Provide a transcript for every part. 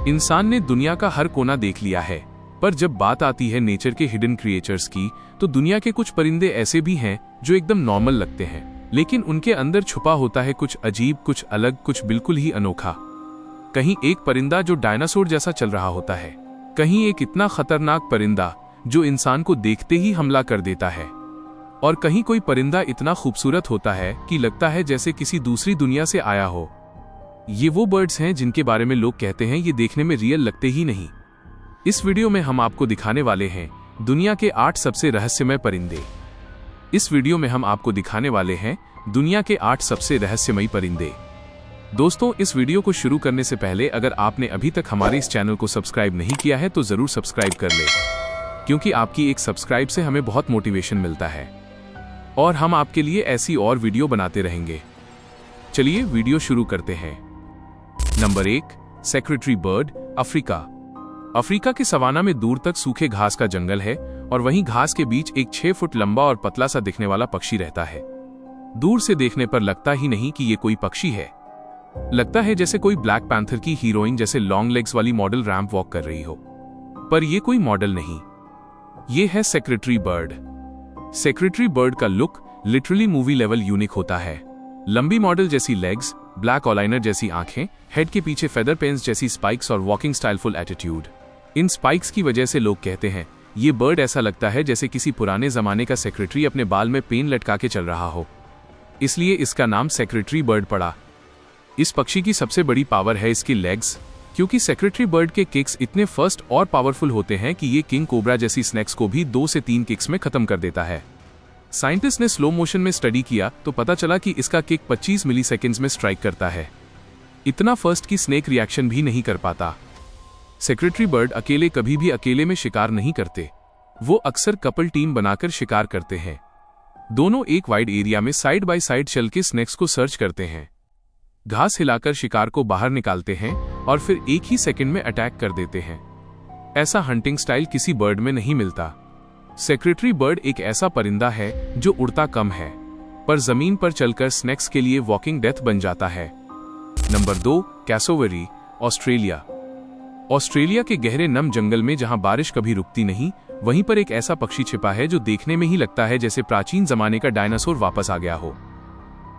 इंसान ने दुनिया का हर कोना देख लिया है, पर जब बात आती है नेचर के हिडन क्रिएचर्स की, तो दुनिया के कुछ परिंदे ऐसे भी हैं जो एकदम नॉर्मल लगते हैं, लेकिन उनके अंदर छुपा होता है कुछ अजीब, कुछ अलग, कुछ बिल्कुल ही अनोखा। कहीं एक परिंदा जो डायनासोर जैसा चल रहा होता है, कहीं एक इतना खतरनाक परिंदा जो इंसान को देखते ही हमला कर देता है, और कहीं कोई परिंदा इतना खूबसूरत होता है कि लगता है जैसे किसी दूसरी दुनिया से आया हो। ये वो बर्ड्स हैं जिनके बारे में लोग कहते हैं ये देखने में रियल लगते ही नहीं। इस वीडियो में हम आपको दिखाने वाले हैं दुनिया के 8 सबसे रहस्यमय परिंदे। इस वीडियो में हम आपको दिखाने वाले हैं दुनिया के 8 सबसे रहस्यमयी परिंदे। दोस्तों, इस वीडियो को शुरू करने से पहले अगर आपने अभी तक हमारे इस चैनल को सब्सक्राइब नहीं किया है तो जरूर सब्सक्राइब कर ले, क्योंकि आपकी एक सब्सक्राइब से हमें बहुत मोटिवेशन मिलता है और हम आपके लिए ऐसी और वीडियो बनाते रहेंगे। चलिए वीडियो शुरू करते हैं। Number 1, secretary bird, Africa. Africa के सवाना में दूर तक सूखे घास का जंगल है और वहीं घास के बीच एक 6 फुट लंबा और पतला सा दिखने वाला पक्षी रहता है। दूर से देखने पर लगता ही नहीं कि ये कोई पक्षी है। लगता है जैसे कोई ब्लैक पैंथर की हीरोइन जैसे लॉन्ग लेग्स वाली मॉडल रैंप वॉक कर रही हो, पर यह कोई मॉडल नहीं, ये है सेक्रेटरी बर्ड। सेक्रेटरी बर्ड का look literally movie level unique होता है। लंबी मॉडल जैसी लेग्स, ब्लैक ऑलाइनर जैसी आंखें, हेड के पीछे फेदर पेन्स जैसी स्पाइक्स और वॉकिंग स्टाइलफुल एटीट्यूड। इन स्पाइक्स की वजह से लोग कहते हैं ये बर्ड ऐसा लगता है जैसे किसी पुराने जमाने का सेक्रेटरी अपने बाल में पेन लटका के चल रहा हो, इसलिए इसका नाम सेक्रेटरी बर्ड पड़ा। इस पक्षी की सबसे बड़ी पावर है इसकी लेग्स, क्योंकि सेक्रेटरी बर्ड के किक्स इतने फास्ट और पावरफुल होते हैं कि ये किंग कोबरा जैसी स्नेक्स को भी 2 से 3 किक्स में खत्म कर देता है। साइंटिस्ट ने स्लो मोशन में स्टडी किया तो पता चला कि इसका किक 25 मिलीसेकंड्स में स्ट्राइक करता है। इतना फास्ट कि स्नेक रिएक्शन भी नहीं कर पाता। सेक्रेटरी बर्ड अकेले कभी भी अकेले में शिकार नहीं करते, वो अक्सर कपल टीम बनाकर शिकार करते हैं। दोनों एक वाइड एरिया में साइड बाय साइड चल के स्नेक्स को सर्च करते हैं, घास हिलाकर शिकार को बाहर निकालते हैं और फिर एक ही सेकंड में अटैक कर देते हैं। ऐसा हंटिंग स्टाइल किसी बर्ड में नहीं मिलता। सेक्रेटरी बर्ड एक ऐसा परिंदा है जो उड़ता कम है, पर जमीन पर चलकर स्नेक्स के लिए वॉकिंग डेथ बन जाता है। Number 2, cassowary, Australia. ऑस्ट्रेलिया के गहरे नम जंगल में जहां बारिश कभी रुकती नहीं, वहीं पर एक ऐसा पक्षी छिपा है जो देखने में ही लगता है जैसे प्राचीन जमाने का डायनासोर वापस आ गया हो।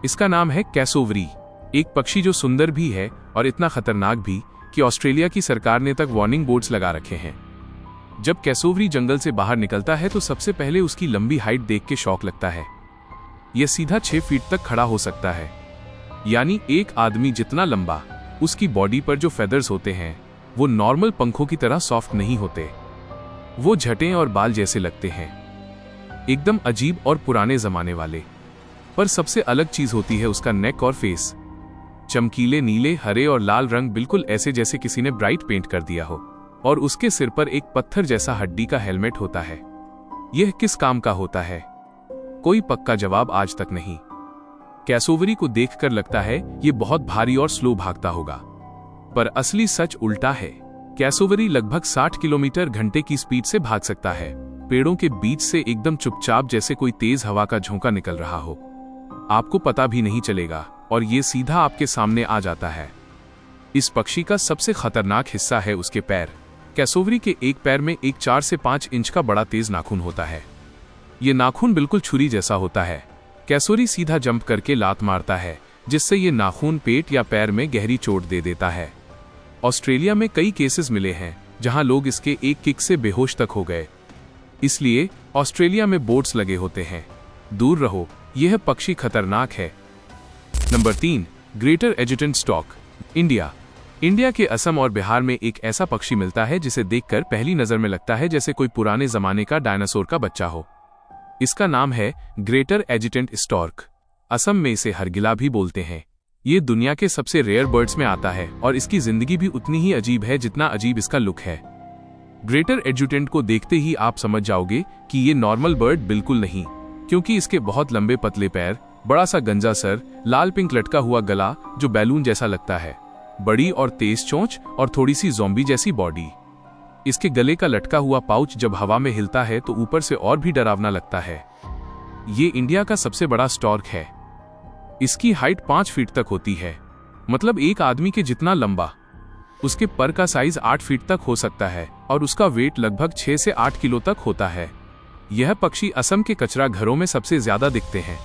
इसका नाम है कैसोवेरी, एक पक्षी जो सुंदर भी है और इतना खतरनाक भी कि ऑस्ट्रेलिया की सरकार ने तक वार्निंग बोर्ड्स लगा रखे हैं। जब कैसोवेरी जंगल से बाहर निकलता है तो सबसे पहले उसकी लंबी हाइट देख के शौक लगता है। यह सीधा 6 फीट तक खड़ा हो सकता है, यानी एक आदमी जितना लंबा। उसकी बॉडी पर जो फेदर्स होते हैं वो नॉर्मल पंखों की तरह सॉफ्ट नहीं होते, वो झटें और बाल जैसे लगते हैं, एकदम अजीब और पुराने जमाने वाले। पर सबसे अलग चीज होती है उसका नेक और फेस। चमकीले नीले, हरे और लाल रंग, बिल्कुल ऐसे जैसे किसी ने ब्राइट पेंट कर दिया हो, और उसके सिर पर एक पत्थर जैसा हड्डी का हेलमेट होता है। यह किस काम का होता है? कोई पक्का जवाब आज तक नहीं। कैसोवेरी को देखकर लगता है ये बहुत भारी और स्लो भागता होगा, पर असली सच उल्टा है। कैसोवेरी लगभग 60 किलोमीटर घंटे की स्पीड से भाग सकता है, पेड़ों के बीच से एकदम चुपचाप, जैसे कोई तेज हवा का झोंका निकल रहा हो। आपको पता भी नहीं चलेगा और ये सीधा आपके सामने आ जाता है। इस पक्षी का सबसे खतरनाक हिस्सा है उसके पैर। कैसोवेरी के एक पैर में एक 4 से 5 इंच का बड़ा तेज नाखून होता है। ये नाखून बिल्कुल छुरी जैसा होता है। कैसोवेरी सीधा जंप करके लात मारता है, जिससे ये नाखून पेट या पैर में गहरी चोट दे देता है। ऑस्ट्रेलिया में कई केसेस मिले हैं जहां लोग इसके एक किक से बेहोश तक हो गए, इसलिए ऑस्ट्रेलिया में बोर्ड्स लगे होते हैं, दूर रहो, यह पक्षी खतरनाक है। Number 3, greater एजुटेंट stork, India. India के असम और बिहार में एक ऐसा पक्षी मिलता है जिसे देखकर पहली नजर में लगता है जैसे कोई पुराने जमाने का डायनासोर का बच्चा हो। इसका नाम है ग्रेटर एजुटेंट स्टॉर्क। असम में इसे हरगिला भी बोलते हैं। ये दुनिया के सबसे रेयर बर्ड्स में आता है और इसकी जिंदगी भी उतनी ही अजीब है जितना अजीब इसका लुक है। ग्रेटर एजुटेंट को देखते ही आप समझ जाओगे कि ये नॉर्मल बर्ड बिल्कुल नहीं, क्योंकि इसके बहुत लंबे पतले पैर, बड़ा सा गंजा सर, लाल पिंक लटका हुआ गला जो बैलून जैसा लगता है, बड़ी और तेज चोंच और थोड़ी सी ज़ॉम्बी जैसी बॉडी। इसके गले का लटका हुआ पाउच जब हवा में हिलता है तो ऊपर से और भी डरावना लगता है। ये इंडिया का सबसे बड़ा स्टॉर्क है। इसकी हाइट 5 फीट तक होती है, मतलब एक आदमी के जितना लंबा। उसके पर का साइज 8 फीट तक हो सकता है और उसका वेट लगभग 6 से 8 किलो तक होता है। यह पक्षी असम के कचरा घरों में सबसे ज्यादा दिखते हैं,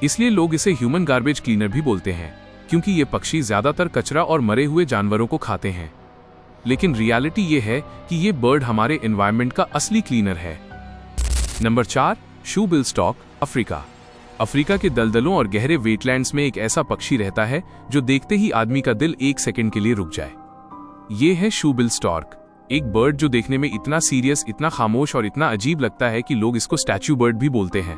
इसलिए लोग इसे ह्यूमन गार्बेज क्लीनर भी बोलते हैं, क्योंकि ये पक्षी ज्यादातर कचरा और मरे हुए जानवरों को खाते हैं। लेकिन रियलिटी ये है कि ये बर्ड हमारे एनवायरनमेंट का असली क्लीनर है। नंबर 4, शू बिल स्टॉर्क, अफ्रीका। अफ्रीका के दलदलों और गहरे वेटलैंड्स में एक ऐसा पक्षी रहता है जो देखते ही आदमी का दिल 1 सेकंड के लिए रुक जाए। ये है शू बिल स्टॉर्क, एक बर्ड जो देखने में इतना सीरियस, इतना खामोश और इतना अजीब लगता है कि लोग इसको स्टैच्यू बर्ड भी बोलते हैं।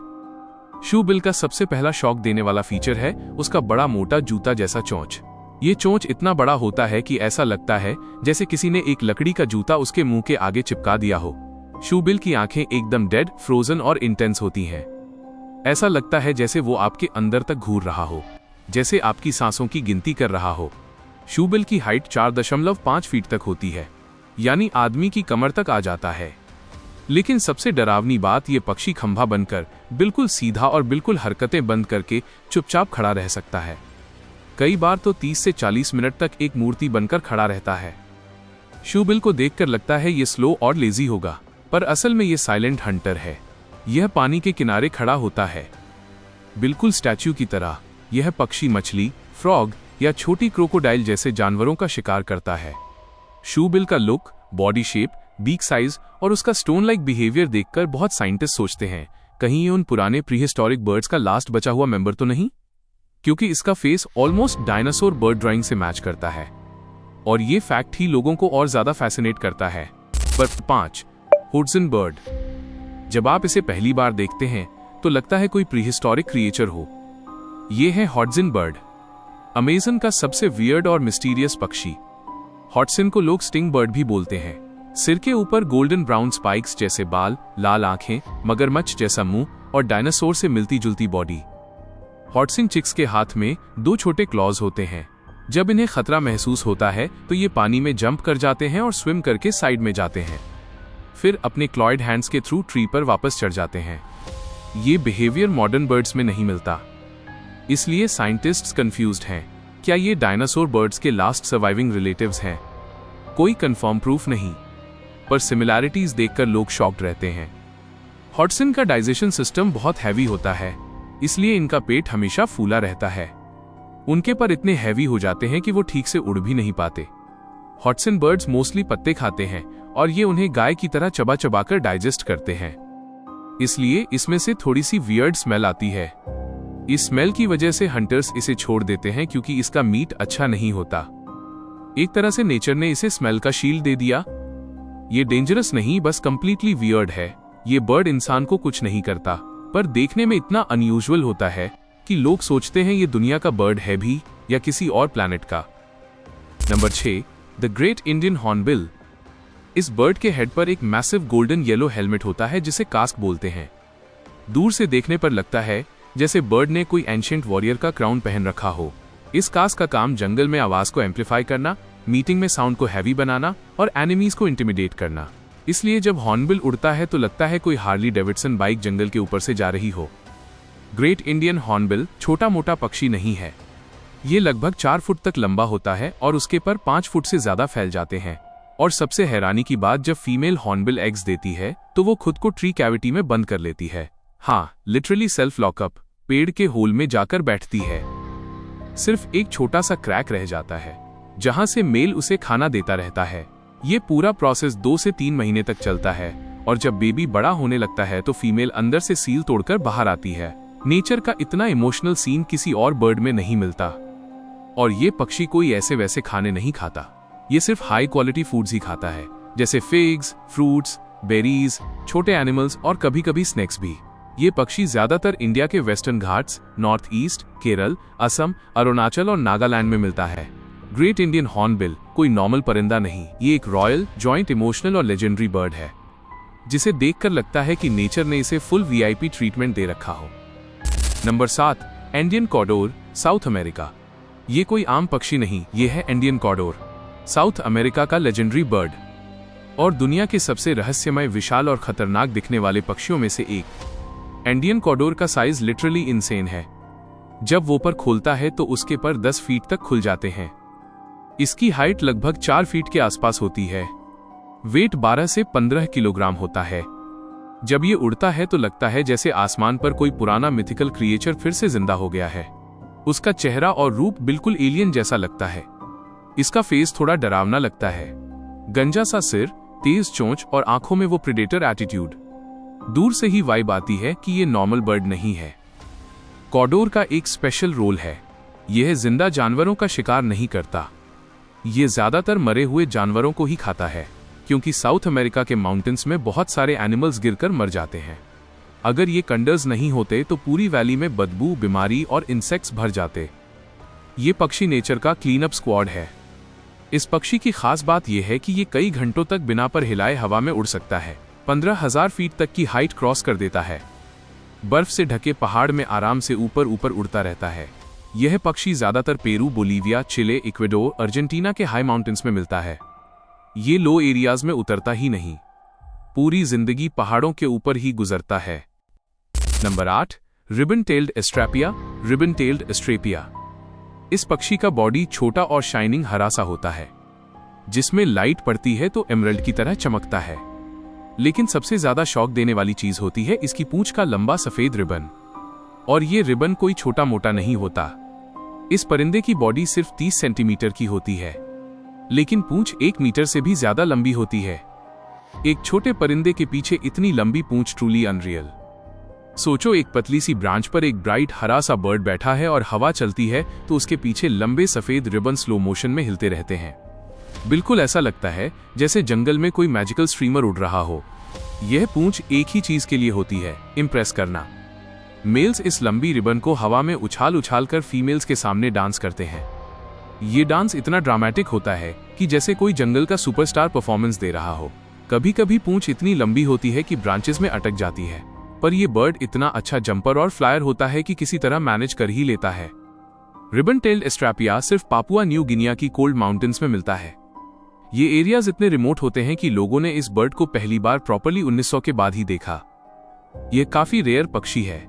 शू बिल का सबसे पहला शॉक देने वाला फीचर है उसका बड़ा मोटा जूता जैसा चोंच। ये चोंच इतना बड़ा होता है कि ऐसा लगता है जैसे किसी ने एक लकड़ी का जूता उसके मुंह के आगे चिपका दिया हो। शू बिल की आंखें एकदम डेड, फ्रोजन और इंटेंस होती हैं। ऐसा लगता है जैसे वो आपके अंदर तक घूर रहा हो, जैसे आपकी सांसों की गिनती कर रहा हो। शू बिल की हाइट 4.5 फीट तक होती है, यानी आदमी की कमर तक आ जाता है। लेकिन सबसे डरावनी बात, ये पक्षी खंभा बनकर बिल्कुल सीधा और बिल्कुल हरकतें बंद करके चुपचाप खड़ा रह सकता है। कई बार तो 30 से 40 मिनट तक एक मूर्ति बनकर खड़ा रहता है। शू बिल को देखकर लगता है ये स्लो और लेजी होगा, पर असल में ये साइलेंट हंटर है। यह पानी के किनारे खड़ा होता है, बिल्कुल स्टैच्यू की तरह। यह पक्षी मछली, फ्रॉग या छोटी क्रोकोडाइल जैसे जानवरों का शिकार करता है। शू बिल का look, body shape, beak size और उसका स्टोन लाइक बिहेवियर देखकर बहुत साइंटिस्ट सोचते हैं कहीं ये उन पुराने प्रीहिस्टोरिक बर्ड्स का लास्ट बचा हुआ मेंबर तो नहीं, क्योंकि इसका face almost dinosaur bird drawing से मैच करता है। और ये फैक्ट ही लोगों को और ज्यादा फैसिनेट करता है। पर 5, हुडसन बर्ड। जब आप इसे पहली बार देखते हैं तो लगता है कोई प्रीहिस्टोरिक क्रिएचर हो। ये है हॉडसन बर्ड, अमेज़न का सबसे वियर्ड और मिस्टीरियस पक्षी। हॉडसन को लोग स्टिंग बर्ड भी बोलते हैं। सिर के ऊपर गोल्डन ब्राउन स्पाइक्स जैसे बाल, लाल आंखें, मगरमच्छ जैसा मुंह और डायनासोर से मिलती जुलती बॉडी। हॉडसन चिक्स के हाथ में 2 छोटे क्लॉज होते हैं। जब इन्हें खतरा महसूस होता है तो ये पानी में जंप कर जाते हैं और स्विम करके साइड में जाते हैं, फिर अपने क्लॉयड हैंड्स के थ्रू ट्री पर वापस चढ़ जाते हैं। ये बिहेवियर मॉडर्न बर्ड्स में नहीं मिलता, इसलिए साइंटिस्ट्स कंफ्यूज्ड हैं। क्या ये डायनासोर बर्ड्स के लास्ट सर्वाइविंग रिलेटिव्स हैं? कोई कंफर्म प्रूफ नहीं, पर सिमिलैरिटीज देखकर लोग शॉक्ड रहते हैं। हॉडसन का डाइजेशन सिस्टम बहुत हैवी होता है, इसलिए इनका पेट हमेशा फूला रहता है। उनके पर इतने हैवी हो जाते हैं कि वो ठीक से उड़ भी नहीं पाते। हॉडसन बर्ड्स मोस्टली पत्ते खाते हैं और ये उन्हें गाय की तरह चबा चबा कर डाइजेस्ट करते हैं, इसलिए इसमें से थोड़ी सी वियर्ड स्मेल आती है। इस स्मेल की वजह से हंटर्स इसे छोड़ देते हैं क्योंकि इसका मीट अच्छा नहीं होता। एक तरह से नेचर ने इसे स्मेल का शील्ड दे दिया। ये डेंजरस नहीं, बस कंप्लीटली वियर्ड है। ये बर्ड इंसान को कुछ नहीं करता, पर देखने में इतना अनयूजुअल होता है कि लोग सोचते हैं ये दुनिया का बर्ड है भी या किसी और प्लैनेट का। Number 6, the great Indian hornbill. इस बर्ड के हेड पर एक मैसिव गोल्डन येलो हेलमेट होता है जिसे कास्क बोलते हैं। दूर से देखने पर लगता है जैसे बर्ड ने कोई एंशिएंट वॉरियर का क्राउन पहन रखा हो। इस कास्क का काम जंगल में आवाज को एम्पलीफाई करना, मीटिंग में साउंड को हैवी बनाना और एनिमीज को इंटिमिडेट करना। इसलिए जब हॉर्नबिल उड़ता है तो लगता है कोई हार्ली डेविडसन बाइक जंगल के ऊपर से जा रही हो। ग्रेट इंडियन हॉर्नबिल छोटा मोटा पक्षी नहीं है। ये लगभग 4 फुट तक लंबा होता है और उसके पर 5 फुट से ज्यादा फैल जाते हैं। और सबसे हैरानी की बात, जब फीमेल हॉर्नबिल एग्स देती है तो वो खुद को ट्री कैविटी में बंद कर लेती है। हाँ, लिटरली सेल्फ लॉकअप, पेड़ के होल में जाकर बैठती है। सिर्फ एक छोटा सा क्रैक रह जाता है जहां से मेल उसे खाना देता रहता है। ये पूरा प्रोसेस 2 से 3 महीने तक चलता है और जब बेबी बड़ा होने लगता है तो फीमेल अंदर से सील तोड़कर बाहर आती है। नेचर का इतना इमोशनल सीन किसी और बर्ड में नहीं मिलता। और ये पक्षी कोई ऐसे वैसे खाने नहीं खाता, ये सिर्फ हाई क्वालिटी फूड्स ही खाता है, जैसे फिग्स, फ्रूट्स, बेरीज, छोटे एनिमल्स और कभी कभी स्नैक्स भी। ये पक्षी ज्यादातर इंडिया के western Ghats, north east, Kerala, Assam, Arunachal और नागालैंड में मिलता है। ग्रेट इंडियन हॉर्नबिल कोई नॉर्मल परिंदा नहीं, ये एक रॉयल, जॉइंट, इमोशनल और लेजेंडरी बर्ड है जिसे देखकर लगता है कि नेचर ने इसे फुल वीआईपी ट्रीटमेंट दे रखा हो। Number 7, Indian condor, South America. ये कोई आम पक्षी नहीं, ये है इंडियन कॉडोर, साउथ अमेरिका का लेजेंडरी बर्ड और दुनिया के सबसे रहस्यमय, विशाल और खतरनाक दिखने वाले पक्षियों में से एक। इंडियन कॉडोर का साइज लिटरली इनसेन है। जब वो पर खोलता है तो उसके पर 10 फीट तक खुल जाते हैं। इसकी हाइट लगभग 4 फीट के आसपास होती है। वेट 12 से 15 किलोग्राम होता है। जब ये उड़ता है तो लगता है जैसे आसमान पर कोई पुराना मिथिकल क्रिएचर फिर से जिंदा हो गया है। उसका चेहरा और रूप बिल्कुल एलियन जैसा लगता है। इसका फेस थोड़ा डरावना लगता है। गंजा सा सिर, तेज चोंच और आंखों में वो प्रेडेटर एटीट्यूड। दूर से ही वाइब आती है कि ये नॉर्मल बर्ड नहीं है। कॉडोर का एक स्पेशल रोल है। यह जिंदा जानवरों का शिकार नहीं करता। ये ज्यादातर मरे हुए जानवरों को ही खाता है, क्योंकि साउथ अमेरिका के माउंटेन्स में बहुत सारे एनिमल्स गिरकर मर जाते हैं। अगर ये कंडर्स नहीं होते तो पूरी वैली में बदबू, बीमारी और इंसेक्ट्स भर जाते। ये पक्षी नेचर का क्लीन अप स्क्वाड है। इस पक्षी की खास बात यह है कि ये कई घंटों तक बिना पर हिलाए हवा में उड़ सकता है। 15,000 फीट तक की हाइट क्रॉस कर देता है। बर्फ से ढके पहाड़ में आराम से ऊपर ऊपर उड़ता रहता है। यह पक्षी ज्यादातर पेरू, बोलीविया, चिले, इक्वेडोर, अर्जेंटीना के हाई माउंटेन्स में मिलता है। ये लो एरियाज में उतरता ही नहीं, पूरी जिंदगी पहाड़ों के ऊपर ही गुजरता है। Number 8, ribbon tailed astrapia, ribbon tailed astrapia. इस पक्षी का बॉडी छोटा और शाइनिंग हरा सा होता है, जिसमें लाइट पड़ती है तो एमरल्ड की तरह चमकता है। लेकिन सबसे ज्यादा शौक देने वाली चीज होती है इसकी पूंछ का लंबा सफेद रिबन। और ये रिबन कोई छोटा मोटा नहीं होता। इस परिंदे की बॉडी सिर्फ 30 सेंटीमीटर की होती है, लेकिन पूंछ 1 मीटर से भी ज्यादा लंबी होती है। एक छोटे परिंदे के पीछे इतनी लंबी पूंछ ट्रूली अनरियल। सोचो, एक पतली सी ब्रांच पर एक ब्राइट हरा सा बर्ड बैठा है और हवा चलती है तो उसके पीछे लंबे सफेद रिबन स्लो मोशन में हिलते रहते हैं। बिल्कुल ऐसा लगता है जैसे जंगल में कोई मैजिकल स्ट्रीमर उड़ रहा हो। यह पूंछ एक ही चीज के लिए होती है, इम्प्रेस करना। मेल्स इस लंबी रिबन को हवा में उछाल उछाल कर फीमेल्स के सामने डांस करते हैं। ये डांस इतना ड्रामेटिक होता है कि जैसे कोई जंगल का सुपरस्टार परफॉर्मेंस दे रहा हो। कभी कभी पूंछ इतनी लंबी होती है कि ब्रांचेस में अटक जाती है, पर यह बर्ड इतना अच्छा जंपर और फ्लायर होता है कि किसी तरह मैनेज कर ही लेता है। रिबन टेल्ड एस्ट्रैपिया सिर्फ पापुआ न्यू गिनिया की कोल्ड माउंटेन्स में मिलता है। ये एरियाज इतने रिमोट होते हैं कि लोगों ने इस बर्ड को पहली बार प्रॉपर्ली 1900 के बाद ही देखा। यह काफी रेयर पक्षी है।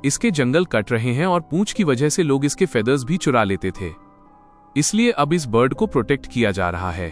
इसके जंगल कट रहे हैं और पूंछ की वजह से लोग इसके फेदर्स भी चुरा लेते थे। इसलिए अब इस बर्ड को प्रोटेक्ट किया जा रहा है।